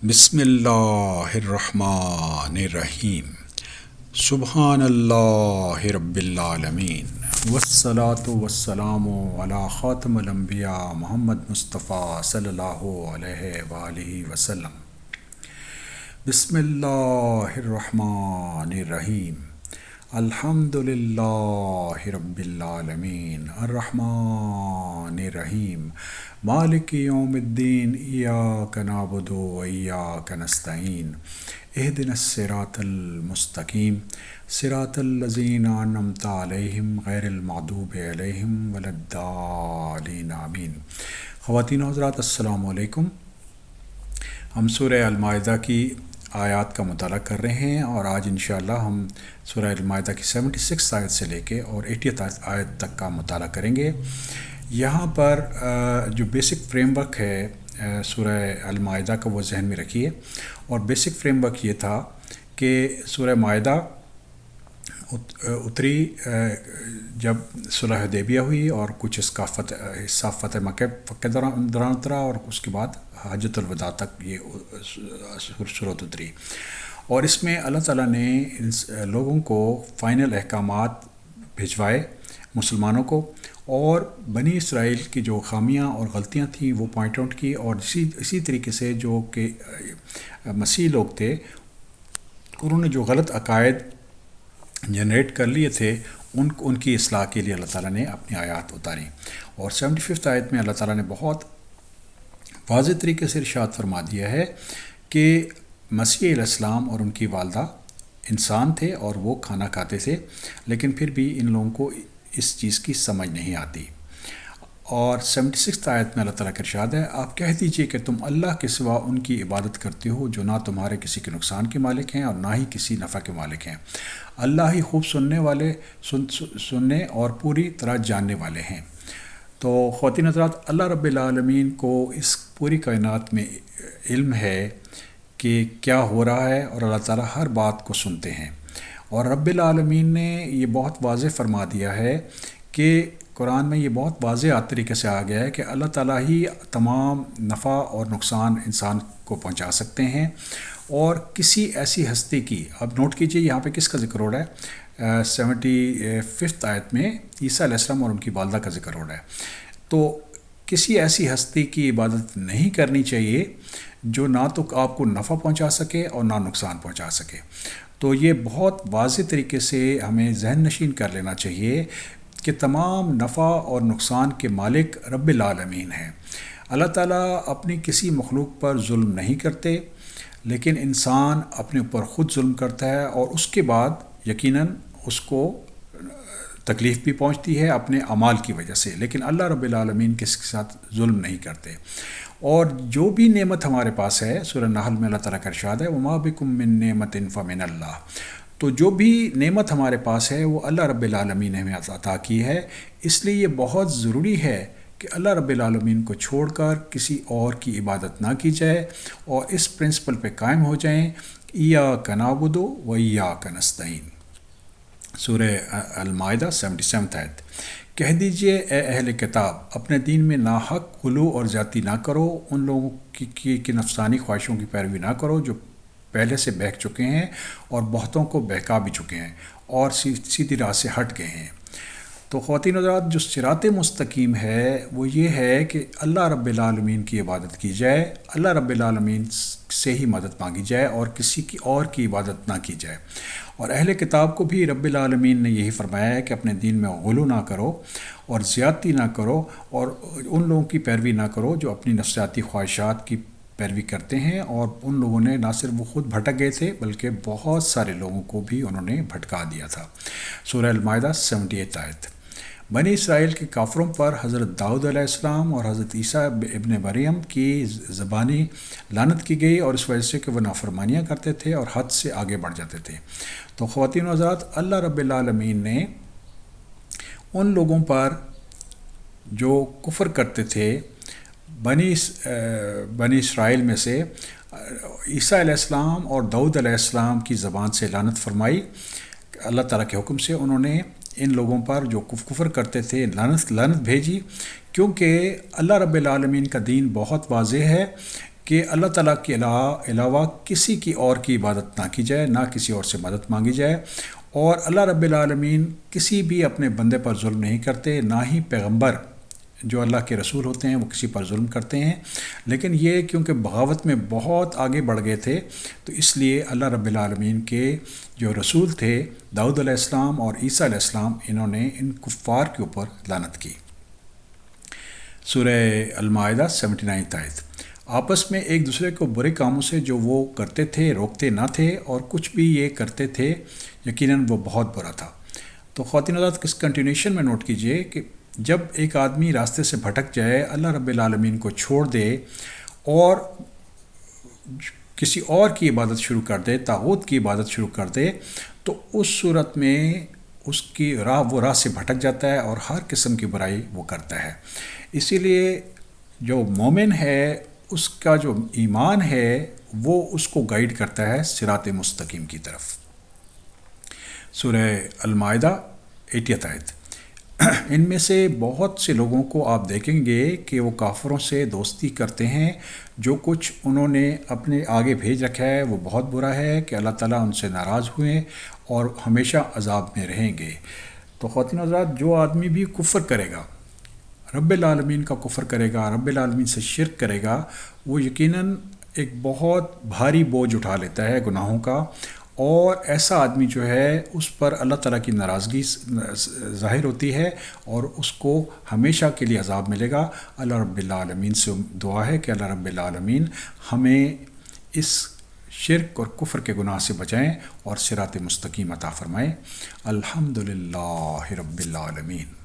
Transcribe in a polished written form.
بسم اللہ الرحمن الرحیم۔ سبحان اللہ رب العالمین، والصلاة والسلام علی خاتم الانبیاء محمد مصطفیٰ صلی اللہ علیہ وآلہ وسلم۔ بسم اللہ الرحمن الرحیم۔ الحمد للہ رب العالمین، الرحمن الرحیم، مالک یوم الدین، ایاک نعبد و ایاک نستعین، اہدنا الصراط المستقیم، صراط الذین انعمت علیہم غیر المغضوب علیہم ولا الضالین، آمین۔ خواتین و حضرات، السلام علیکم۔ ہم سورہ المائدہ کی آیات کا مطالعہ کر رہے ہیں، اور آج انشاءاللہ ہم سورہ المائدہ کی 76 آیت سے لے کے اور 80 آیت تک کا مطالعہ کریں گے۔ یہاں پر جو بیسک فریم ورک ہے سورہ المائدہ کا، وہ ذہن میں رکھیے۔ اور بیسک فریم ورک یہ تھا کہ سورہ مائدہ اتری جب صلح حدیبیہ ہوئی، اور کچھ اس کا حصہ فتح مکہ کے دوران اترا، اور اس کے بعد حجۃ الوداع تک یہ صورت اتری۔ اور اس میں اللہ تعالیٰ نے لوگوں کو فائنل احکامات بھجوائے مسلمانوں کو، اور بنی اسرائیل کی جو خامیاں اور غلطیاں تھیں وہ پوائنٹ آؤٹ کی، اور اسی طریقے سے جو کہ مسیح لوگ تھے انہوں نے جو غلط عقائد جنریٹ کر لیے تھے ان کی اصلاح کے لیے اللہ تعالیٰ نے اپنی آیات اتاری۔ اور 75 آیت میں اللہ تعالیٰ نے بہت واضح طریقے سے ارشاد فرما دیا ہے کہ مسیح علیہ السلام اور ان کی والدہ انسان تھے، اور وہ کھانا کھاتے تھے، لیکن پھر بھی ان لوگوں کو اس چیز کی سمجھ نہیں آتی۔ اور 76 آیت میں اللہ تعالیٰ کا ارشاد ہے، آپ کہہ دیجئے کہ تم اللہ کے سوا ان کی عبادت کرتے ہو جو نہ تمہارے کسی کے نقصان کے مالک ہیں اور نہ ہی کسی نفع کے مالک ہیں۔ اللہ ہی خوب سننے اور پوری طرح جاننے والے ہیں۔ تو خواتین حضرات، اللہ رب العالمین کو اس پوری کائنات میں علم ہے کہ کیا ہو رہا ہے، اور اللہ تعالیٰ ہر بات کو سنتے ہیں۔ اور رب العالمین نے یہ بہت واضح فرما دیا ہے کہ قرآن میں یہ بہت واضح طریقے سے آ گیا ہے کہ اللہ تعالیٰ ہی تمام نفع اور نقصان انسان کو پہنچا سکتے ہیں، اور کسی ایسی ہستی کی، اب نوٹ کیجئے یہاں پہ کس کا ذکر ہو رہا ہے، 75 آیت میں عیسیٰ علیہ السلام اور ان کی والدہ کا ذکر ہو رہا ہے۔ تو کسی ایسی ہستی کی عبادت نہیں کرنی چاہیے جو نہ تو آپ کو نفع پہنچا سکے اور نہ نقصان پہنچا سکے۔ تو یہ بہت واضح طریقے سے ہمیں ذہن نشین کر لینا چاہیے کہ تمام نفع اور نقصان کے مالک رب العالمین ہیں۔ اللہ تعالیٰ اپنی کسی مخلوق پر ظلم نہیں کرتے، لیکن انسان اپنے اوپر خود ظلم کرتا ہے، اور اس کے بعد یقیناً اس کو تکلیف بھی پہنچتی ہے اپنے اعمال کی وجہ سے، لیکن اللہ رب العالمین کسی کے ساتھ ظلم نہیں کرتے۔ اور جو بھی نعمت ہمارے پاس ہے، سورہ نحل میں اللہ تعالیٰ کا ارشاد ہے، وَمَا بِكُم مِّن نِّعْمَةٍ فَمِنَ اللَّهِ۔ تو جو بھی نعمت ہمارے پاس ہے وہ اللہ رب العالمین نے ہمیں عطا کی ہے، اس لیے یہ بہت ضروری ہے کہ اللہ رب العالمین کو چھوڑ کر کسی اور کی عبادت نہ کی جائے، اور اس پرنسپل پہ قائم ہو جائیں، ایاک نعبد و ایاک نستعین۔ سورہ المائدہ 77 آیت۔ کہہ دیجئے اے اہل کتاب، اپنے دین میں ناحق غلو اور زیادتی نہ کرو، ان لوگوں کی نفسانی خواہشوں کی پیروی نہ کرو جو پہلے سے بہک چکے ہیں اور بہتوں کو بہکا بھی چکے ہیں اور سیدھی راہ سے ہٹ گئے ہیں۔ تو خواتین حضرات، جو صراط مستقیم ہے وہ یہ ہے کہ اللہ رب العالمین کی عبادت کی جائے، اللہ رب العالمین سے ہی مدد مانگی جائے، اور کسی کی اور کی عبادت نہ کی جائے۔ اور اہل کتاب کو بھی رب العالمین نے یہی فرمایا ہے کہ اپنے دین میں غلو نہ کرو اور زیادتی نہ کرو، اور ان لوگوں کی پیروی نہ کرو جو اپنی نفسیاتی خواہشات کی پیروی کرتے ہیں۔ اور ان لوگوں نے نہ صرف وہ خود بھٹک گئے تھے بلکہ بہت سارے لوگوں کو بھی انہوں نے بھٹکا دیا تھا۔ سورہ المائدہ 78 آیت۔ بنی اسرائیل کے کافروں پر حضرت داؤد علیہ السلام اور حضرت عیسیٰ ابن مریم کی زبانی لعنت کی گئی، اور اس وجہ سے کہ وہ نافرمانیاں کرتے تھے اور حد سے آگے بڑھ جاتے تھے۔ تو خواتین و حضرات، اللہ رب العالمین نے ان لوگوں پر جو کفر کرتے تھے بنی اسرائیل میں سے، عیسیٰ علیہ السلام اور داؤد علیہ السلام کی زبان سے لعنت فرمائی اللہ تعالیٰ کے حکم سے۔ انہوں نے ان لوگوں پر جو کفر کرتے تھے لعنت بھیجی، کیونکہ اللہ رب العالمین کا دین بہت واضح ہے کہ اللہ تعالیٰ کے علاوہ کسی کی اور کی عبادت نہ کی جائے، نہ کسی اور سے مدد مانگی جائے، اور اللہ رب العالمین کسی بھی اپنے بندے پر ظلم نہیں کرتے، نہ ہی پیغمبر جو اللہ کے رسول ہوتے ہیں وہ کسی پر ظلم کرتے ہیں۔ لیکن یہ کیونکہ بغاوت میں بہت آگے بڑھ گئے تھے، تو اس لیے اللہ رب العالمین کے جو رسول تھے داؤد علیہ السلام اور عیسیٰ علیہ السلام، انہوں نے ان کفار کے اوپر لعنت کی۔ سورہ المائدہ 79 آیت۔ آپس میں ایک دوسرے کو برے کاموں سے جو وہ کرتے تھے روکتے نہ تھے، اور کچھ بھی یہ کرتے تھے یقیناً وہ بہت برا تھا۔ تو خواتین حضرات کس کنٹینیوشن میں نوٹ کیجئے کہ جب ایک آدمی راستے سے بھٹک جائے، اللہ رب العالمین کو چھوڑ دے اور کسی اور کی عبادت شروع کر دے، طاغوت کی عبادت شروع کر دے، تو اس صورت میں اس کی وہ راہ سے بھٹک جاتا ہے اور ہر قسم کی برائی وہ کرتا ہے۔ اسی لیے جو مومن ہے اس کا جو ایمان ہے وہ اس کو گائیڈ کرتا ہے صراط مستقیم کی طرف۔ سورہ المائدہ 80 آیت۔ ان میں سے بہت سے لوگوں کو آپ دیکھیں گے کہ وہ کافروں سے دوستی کرتے ہیں، جو کچھ انہوں نے اپنے آگے بھیج رکھا ہے وہ بہت برا ہے کہ اللہ تعالیٰ ان سے ناراض ہوئے اور ہمیشہ عذاب میں رہیں گے۔ تو خواتین حضرات جو آدمی بھی کفر کرے گا، رب العالمین کا کفر کرے گا، رب العالمین سے شرک کرے گا، وہ یقیناً ایک بہت بھاری بوجھ اٹھا لیتا ہے گناہوں کا، اور ایسا آدمی جو ہے اس پر اللہ تعالیٰ کی ناراضگی ظاہر ہوتی ہے اور اس کو ہمیشہ کے لیے عذاب ملے گا۔ اللہ رب العالمین سے دعا ہے کہ اللہ رب العالمین ہمیں اس شرک اور کفر کے گناہ سے بچائیں اور صراط مستقیم عطا فرمائیں۔ الحمدللہ رب العالمین۔